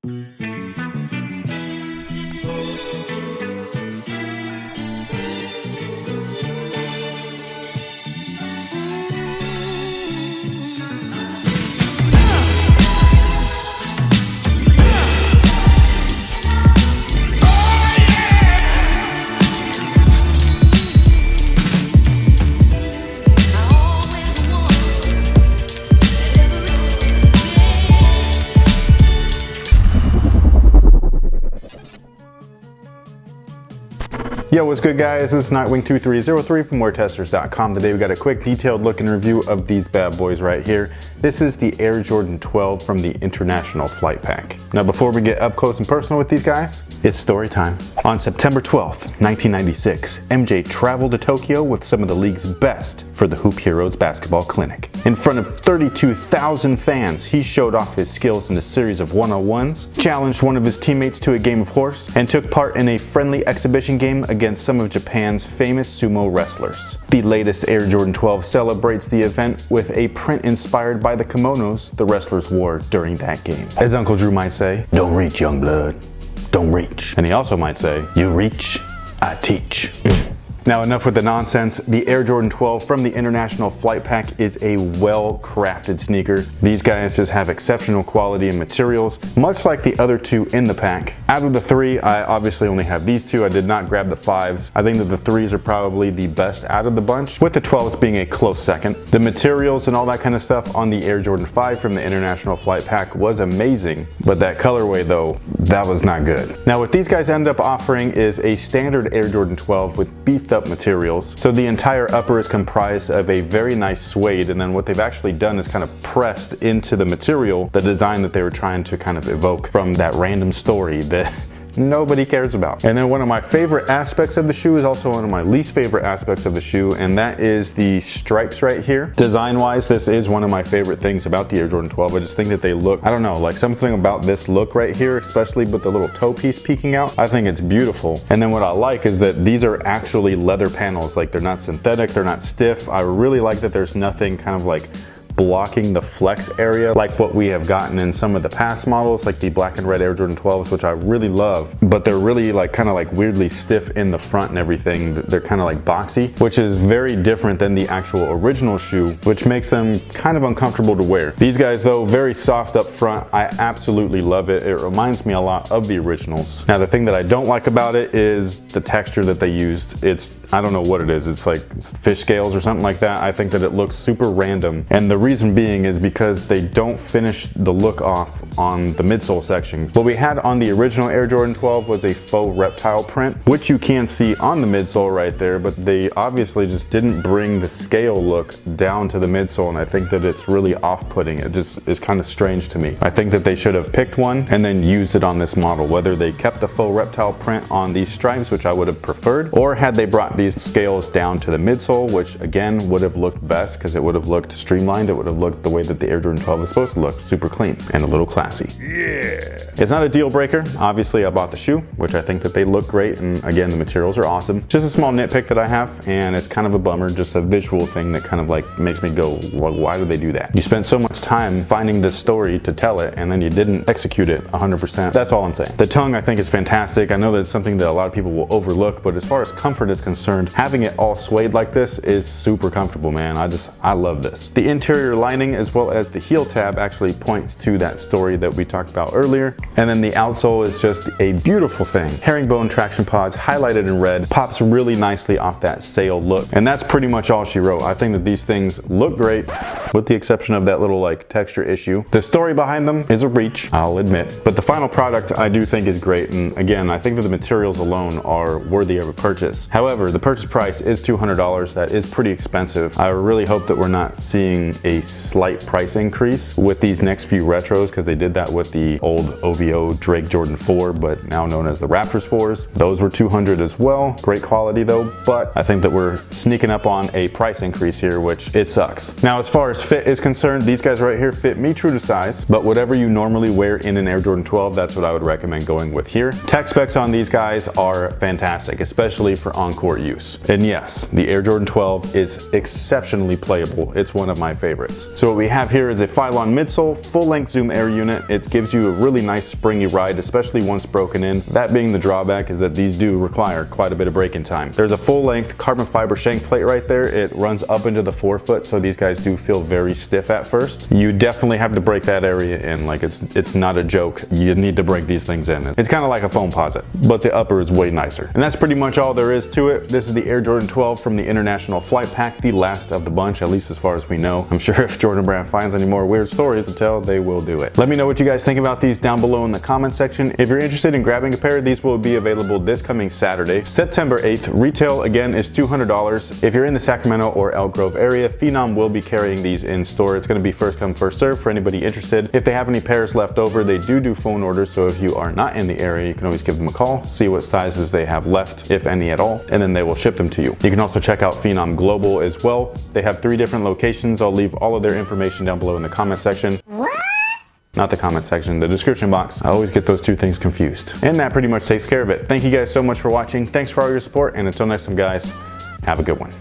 Yo, what's good guys? This is Nightwing2303 from WearTesters.com. Today we got a quick detailed look and review of these bad boys right here. This is the Air Jordan 12 from the International Flight Pack. Now before we get up close and personal with these guys, it's story time. On September 12th, 1996, MJ traveled to Tokyo with some of the league's best for the Hoop Heroes basketball clinic. In front of 32,000 fans, he showed off his skills in a series of one-on-ones, challenged one of his teammates to a game of horse, and took part in a friendly exhibition game against some of Japan's famous sumo wrestlers. The latest Air Jordan 12 celebrates the event with a print inspired by the kimonos the wrestlers wore during that game. As Uncle Drew might say, don't reach, young blood, don't reach. And he also might say, you reach, I teach. Now enough with the nonsense. The Air Jordan 12 from the International Flight Pack is a well-crafted sneaker. These guys just have exceptional quality and materials, much like the other two in the pack. Out of the three, I obviously only have these two. I did not grab the 5s. I think that the 3s are probably the best out of the bunch, with the 12s being a close second. The materials and all that kind of stuff on the Air Jordan 5 from the International Flight Pack was amazing, but that colorway though, that was not good. Now what these guys end up offering is a standard Air Jordan 12 with beefed up materials. So the entire upper is comprised of a very nice suede, and then what they've actually done is kind of pressed into the material the design that they were trying to kind of evoke from that random story that nobody cares about. And then one of my favorite aspects of the shoe is also one of my least favorite aspects of the shoe, and that is the stripes right here. Design wise, this is one of my favorite things about the Air Jordan 12. I just think that they look, I don't know, like something about this look right here, especially with the little toe piece peeking out. I think it's beautiful. And then what I like is that these are actually leather panels. Like they're not synthetic, they're not stiff. I really like that there's nothing kind of like blocking the flex area like what we have gotten in some of the past models, like the black and red Air Jordan 12s, which I really love, but they're really like kind of like weirdly stiff in the front and everything. They're kind of like boxy, which is very different than the actual original shoe, which makes them kind of uncomfortable to wear. These guys though, very soft up front. I absolutely love it. It reminds me a lot of the originals. Now the thing that I don't like about it is the texture that they used. I don't know what it is. It's like fish scales or something like that. I think that it looks super random, and the reason being is because they don't finish the look off on the midsole section. What we had on the original Air Jordan 12 was a faux reptile print, which you can see on the midsole right there, but they obviously just didn't bring the scale look down to the midsole, and I think that it's really off-putting. It just is kind of strange to me. I think that they should have picked one and then used it on this model, whether they kept the faux reptile print on these stripes, which I would have preferred, or had they brought these scales down to the midsole, which again would have looked best because it would have looked streamlined. It would have looked the way that the Air Jordan 12 is supposed to look, super clean and a little classy. Yeah! It's not a deal breaker. Obviously I bought the shoe, which I think that they look great, and again the materials are awesome. Just a small nitpick that I have, and it's kind of a bummer, just a visual thing that kind of like makes me go, well, why did they do that? You spent so much time finding this story to tell it, and then you didn't execute it 100%. That's all I'm saying. The tongue I think is fantastic. I know that it's something that a lot of people will overlook, but as far as comfort is concerned, having it all suede like this is super comfortable, man. I love this. The interior lining as well as the heel tab actually points to that story that we talked about earlier. And then the outsole is just a beautiful thing. Herringbone traction pods highlighted in red, pops really nicely off that sail look. And that's pretty much all she wrote. I think that these things look great, with the exception of that little like texture issue. The story behind them is a reach, I'll admit, but the final product I do think is great. And again, I think that the materials alone are worthy of a purchase. However, the purchase price is $200. That is pretty expensive. I really hope that we're not seeing a slight price increase with these next few retros, because they did that with the old OVO Drake Jordan 4, but now known as the Raptors 4s. Those were $200 as well. Great quality though, but I think that we're sneaking up on a price increase here, which it sucks. Now, as far as fit is concerned, these guys right here fit me true to size, but whatever you normally wear in an Air Jordan 12, that's what I would recommend going with here. Tech specs on these guys are fantastic, especially for on-court use. And yes, the Air Jordan 12 is exceptionally playable. It's one of my favorites. favorites. So what we have here is a Phylon midsole, full-length zoom air unit. It gives you a really nice springy ride, especially once broken in. That being the drawback is that these do require quite a bit of braking time. There's a full-length carbon fiber shank plate right there. It runs up into the forefoot, so these guys do feel very stiff at first. You definitely have to break that area in. Like it's not a joke. You need to break these things in. It's kind of like a foam posit, but the upper is way nicer. And that's pretty much all there is to it. This is the Air Jordan 12 from the International Flight Pack, the last of the bunch, at least as far as we know. I'm sure if Jordan Brand finds any more weird stories to tell, they will do it. Let me know what you guys think about these down below in the comment section. If you're interested in grabbing a pair, these will be available this coming Saturday, September 8th. Retail again is $200. If you're in the Sacramento or Elk Grove area, Phenom will be carrying these in store. It's going to be first come first serve for anybody interested. If they have any pairs left over, they do phone orders, so if you are not in the area, you can always give them a call, see what sizes they have left, if any at all, and then they will ship them to you. You can also check out Phenom Global as well. They have 3 different locations. I'll leave all of their information down below in the comment section. Not the comment section, the description box. I always get those 2 things confused. And that pretty much takes care of it. Thank you guys so much for watching. Thanks for all your support, and until next time guys, have a good one.